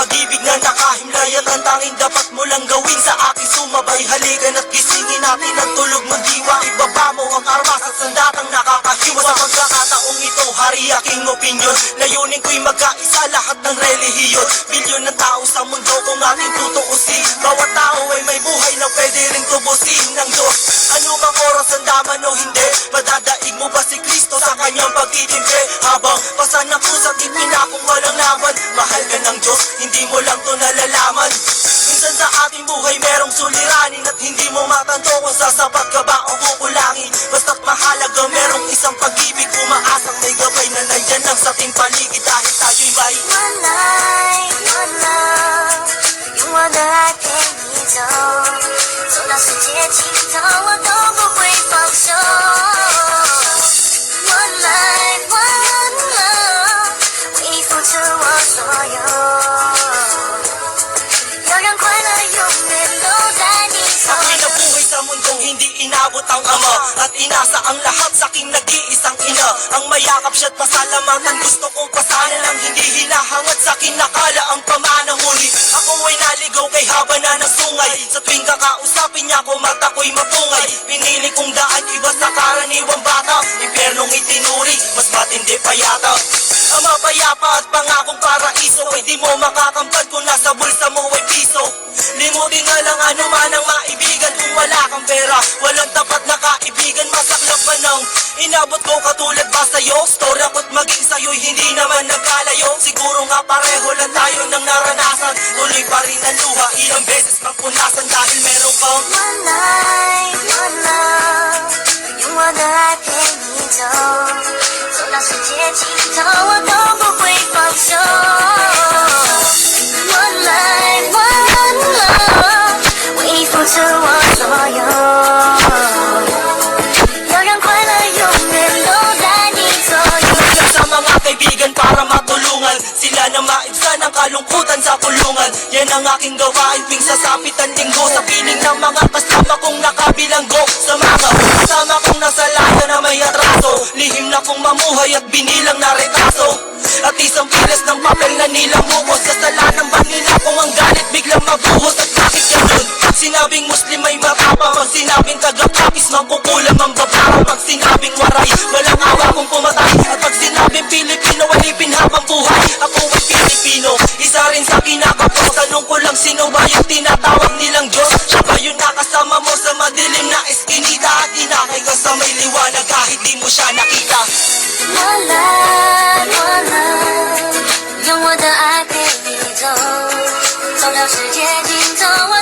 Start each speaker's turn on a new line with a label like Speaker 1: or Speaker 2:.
Speaker 1: pag-ibig na nakahimlay at ang tanging dapat mo lang gawin sa aking sumabay. Halikan at gisingin natin ang tulog ng diwa. Ibaba mo ang armas at sandatang nakakahiwa. Sa pagkakataong ito, hari aking opinyon. Layunin ko'y magkaisa lahat ng relihiyon. Bilyon ng tao sa mundo kung ating tutuusin. Bawat tao ay may buhay na pwede rin tubusin ng Diyos. Ano mang oras ang daman o hindi, madadaig mo ba si Kristo sa kanyang pagtitimbre? Habang pasan ng kusat, ipinakong walang laban. Mahal ka ng Diyos, hindi mo lang to nalalaman. Minsan sa ating buhay merong suliranin at hindi mo matanto kung sasapat ka ba o kukulangin. Basta't mahalaga merong isang pag-ibig, umaasang may gabay na nandyan lang sa ating paligid dahil tayo'y may
Speaker 2: one life, one love，用我的爱陪你走，走到世界尽头，我都不会放手。One life, one love，为你付出我所有，要让快乐永远都在你左
Speaker 1: Ako'y
Speaker 2: 右。
Speaker 1: nabuhay sa mundong hindi inabot ang ama at inasa ang lahat sa aking nag-iisang ina. Ang mayakap siya't pasalamatan, gusto kong pasanan ang hindi hinahangat sa akin nakala ang pamanang muli. Ako ay naligaw kay haba na ng sungay. Sa tuwing kakausapin niya ko mata ko'y mapungay. Pinili kong daan iba sa karaniwang bata. Impyernong itinuri, mas matindi pa yata. Ang mapayapa at pangakong paraiso ay di mo makakamtan kung nasa bulsa mo ay piso. Limutin na lang ano man ang maibigan kung wala kang pera. Walang tapat na kaibigan, masaklap pa ng inabot ko katulad ba sa'yo? Story ako't maging sa'yo'y hindi naman nagkalayo. Siguro nga pareho lang tayo ng naranasan. Tuloy pa rin ang luha, ilang beses pang punasan dahil meron kang
Speaker 2: One life, one love，用我的爱陪你走，走到世界尽头，我都不会放手。One life, one love，为你付出我所有，要让快乐永远都在你左右。
Speaker 1: sa mga kaibigan para matulungan sila na maibsan ang kalungkutan sa kulungan. Yan ang aking gawain tuwing sasapit ang linggo sa piling ng mga kasama kong nakabilanggo. Sa mga kasama kong nasa laya na may atraso, lihim na kong mamuhay at binilang na retaso. At isang pilas ng papel na nilamukos, kasalanan ba nila kung ang galit biglang mabuhos? At bakit ganun? Sinabing Muslim ay matapang, pag sinabing taga-kapis mangkukulam ang babara. Pag sinabing waray, walang awa kung pumatay. At pag sinabing Pilipino, walipin habang buhay. Ako ay Pilipino, isa rin sa kinakapos. Tanong ko lang sino ba yung tinatawag nilang Diyos? Siya ba yung nakasama mo sa madilim na eskinita? At inakay ka sa may liwanag kahit di mo siya nakita.
Speaker 2: One life, one love，用我的爱陪你走，走到世界尽头，我